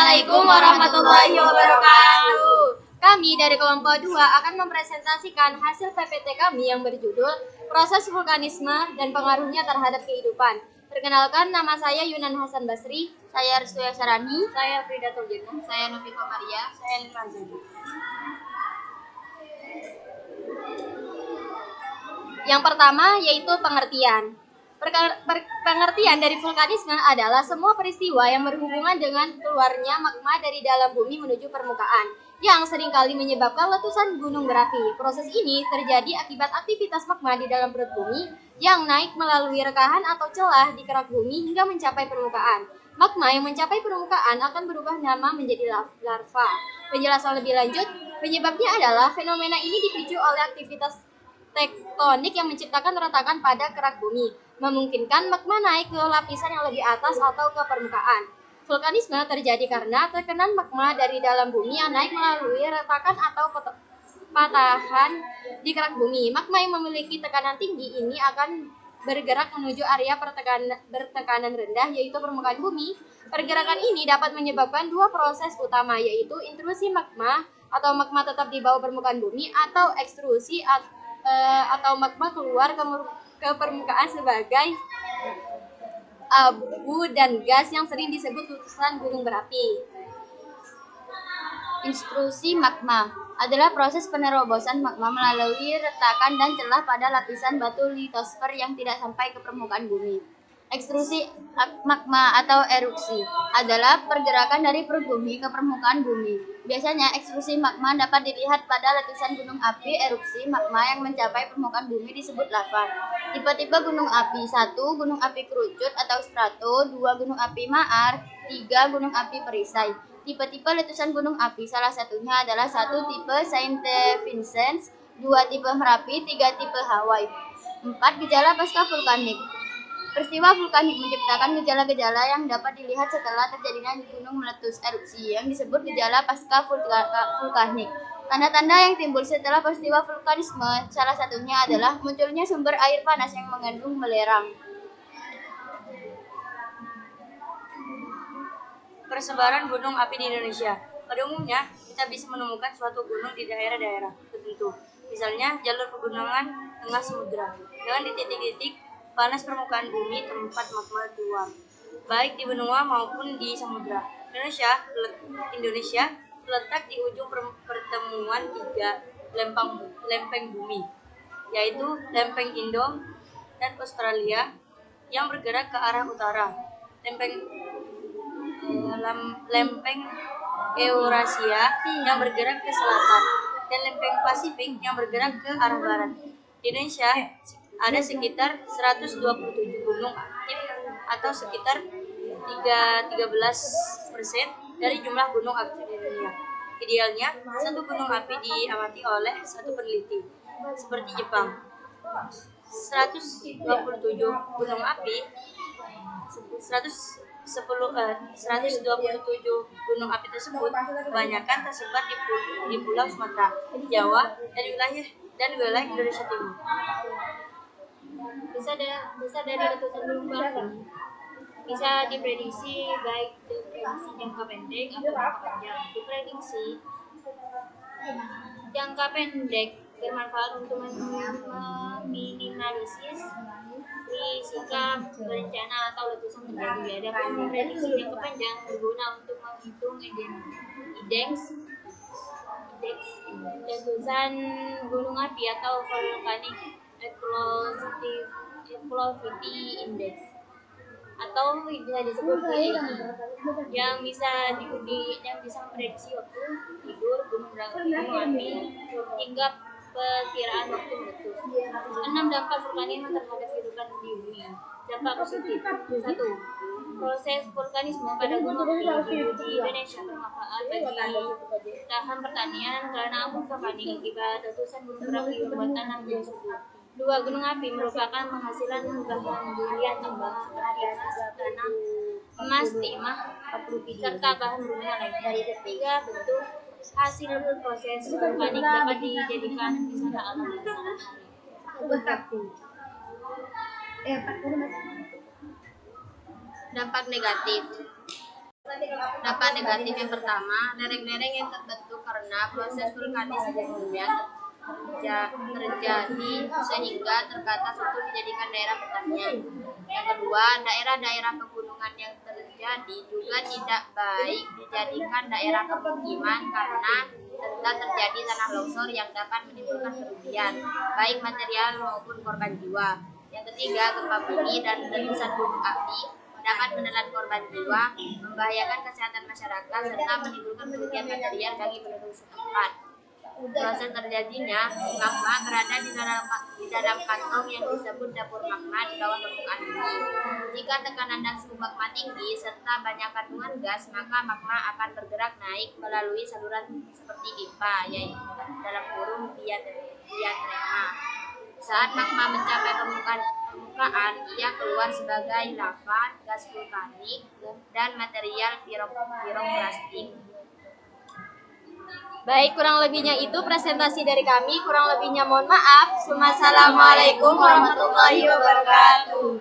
Assalamualaikum warahmatullahi wabarakatuh. Kami dari kelompok 2 akan mempresentasikan hasil PPT kami yang berjudul Proses Vulkanisme dan Pengaruhnya Terhadap Kehidupan. Perkenalkan, nama saya Yunan Hasan Basri. Saya Restuya Sarani. Saya Frida Turjana. Saya Novita Maria. Saya Lima Zani. Yang pertama yaitu pengertian. Pengertian dari vulkanisme adalah semua peristiwa yang berhubungan dengan keluarnya magma dari dalam bumi menuju permukaan, yang seringkali menyebabkan letusan gunung berapi. Proses ini terjadi akibat aktivitas magma di dalam perut bumi yang naik melalui rekahan atau celah di kerak bumi hingga mencapai permukaan. Magma yang mencapai permukaan akan berubah nama menjadi larva. Penjelasan lebih lanjut, penyebabnya adalah fenomena ini dipicu oleh aktivitas tektonik yang menciptakan retakan pada kerak bumi, memungkinkan magma naik ke lapisan yang lebih atas atau ke permukaan. Vulkanisme terjadi karena tekanan magma dari dalam bumi yang naik melalui retakan atau patahan di kerak bumi. Magma yang memiliki tekanan tinggi ini akan bergerak menuju area bertekanan rendah, yaitu permukaan bumi. Pergerakan ini dapat menyebabkan dua proses utama, yaitu intrusi magma atau magma tetap di bawah permukaan bumi, atau ekstrusi atau magma keluar ke permukaan sebagai abu dan gas yang sering disebut letusan gunung berapi. Intrusi magma adalah proses penerobosan magma melalui retakan dan celah pada lapisan batu litosfer yang tidak sampai ke permukaan bumi. Ekstrusi magma atau eruksi adalah pergerakan dari perut bumi ke permukaan bumi. Biasanya ekstrusi magma dapat dilihat pada letusan gunung api. Erupsi magma yang mencapai permukaan bumi disebut lava. Tipe-tipe gunung api: 1. Gunung api kerucut atau strato. 2. Gunung api maar. 3. Gunung api perisai. Tipe-tipe letusan gunung api salah satunya adalah 1. Tipe Saint Vincent, 2. Tipe Merapi, 3. Tipe Hawaii. 4. Gejala pasca vulkanik. Peristiwa vulkanik menciptakan gejala-gejala yang dapat dilihat setelah terjadinya gunung meletus erupsi yang disebut gejala pasca vulkanik. Tanda-tanda yang timbul setelah peristiwa vulkanisme salah satunya adalah munculnya sumber air panas yang mengandung belerang. Persebaran gunung api di Indonesia. Pada umumnya, kita bisa menemukan suatu gunung di daerah-daerah tertentu, misalnya jalur pegunungan tengah samudra, dengan di titik-titik panas permukaan bumi tempat magma keluar, baik di benua maupun di samudra. Indonesia terletak di ujung pertemuan tiga lempeng bumi, yaitu lempeng Indo dan Australia yang bergerak ke arah utara, lempeng Eurasia yang bergerak ke selatan, dan lempeng Pasifik yang bergerak ke arah barat. Di Indonesia ada sekitar 127 gunung aktif atau sekitar 13% dari jumlah gunung aktif di dunia. Idealnya, satu gunung api diamati oleh satu peneliti, seperti Jepang. 127 gunung api 127 gunung api tersebut kebanyakan tersebar di Pulau Sumatera, Jawa, dan wilayah Indonesia Timur. Besar dari letusan gunung berapi bisa diprediksi baik prediksi jangka pendek atau jangka panjang. Diprediksi jangka pendek bermanfaat untuk meminimalisir risiko bencana atau letusan terjadi. Adapun prediksi jangka panjang berguna untuk menghitung indeks letusan gunung api atau volcanic activity index, atau bisa disebut VAI, yang bisa memprediksi waktu tidur gunung api hingga perkiraan waktu meletus. 6 dampak vulkanisme terhadap kehidupan di bumi. Dampak positif: 1. Proses vulkanisme pada gunung api di Indonesia bermanfaat bagi lahan pertanian karena abu vulkanik akibat letusan gunung berapi membuat tanah menjadi subur. 2. Gunung api merupakan penghasilan bahan durian tambang seperti emas, timah, serta bahan berguna lainnya. 3. Bentuk hasil proses vulkanik dapat dijadikan wisata alam sehari-hari. Dampak negatif: Dampak negatif yang pertama, lereng-lereng yang terbentuk karena proses vulkanis sebelumnya terjadi sehingga terbatas untuk dijadikan daerah pertanian. Yang kedua, daerah-daerah pegunungan yang terjadi juga tidak baik dijadikan daerah permukiman karena rentan terjadi tanah longsor yang dapat menimbulkan kerugian, baik material maupun korban jiwa. Yang ketiga, gempa bumi dan letusan gunung api dapat menelan korban jiwa, membahayakan kesehatan masyarakat, serta menimbulkan kerugian material bagi penduduk setempat. Proses terjadinya magma berada di dalam kantong yang disebut dapur magma di bawah permukaan bumi. Jika tekanan dan suhu magma tinggi serta banyak kandungan gas, maka magma akan bergerak naik melalui saluran seperti pipa, yaitu dalam kurung diatrema. Saat magma mencapai permukaan, ia keluar sebagai lava, gas vulkanik, dan material piroklastik. Baik, kurang lebihnya itu presentasi dari kami. Kurang lebihnya mohon maaf. Wassalamualaikum warahmatullahi wabarakatuh.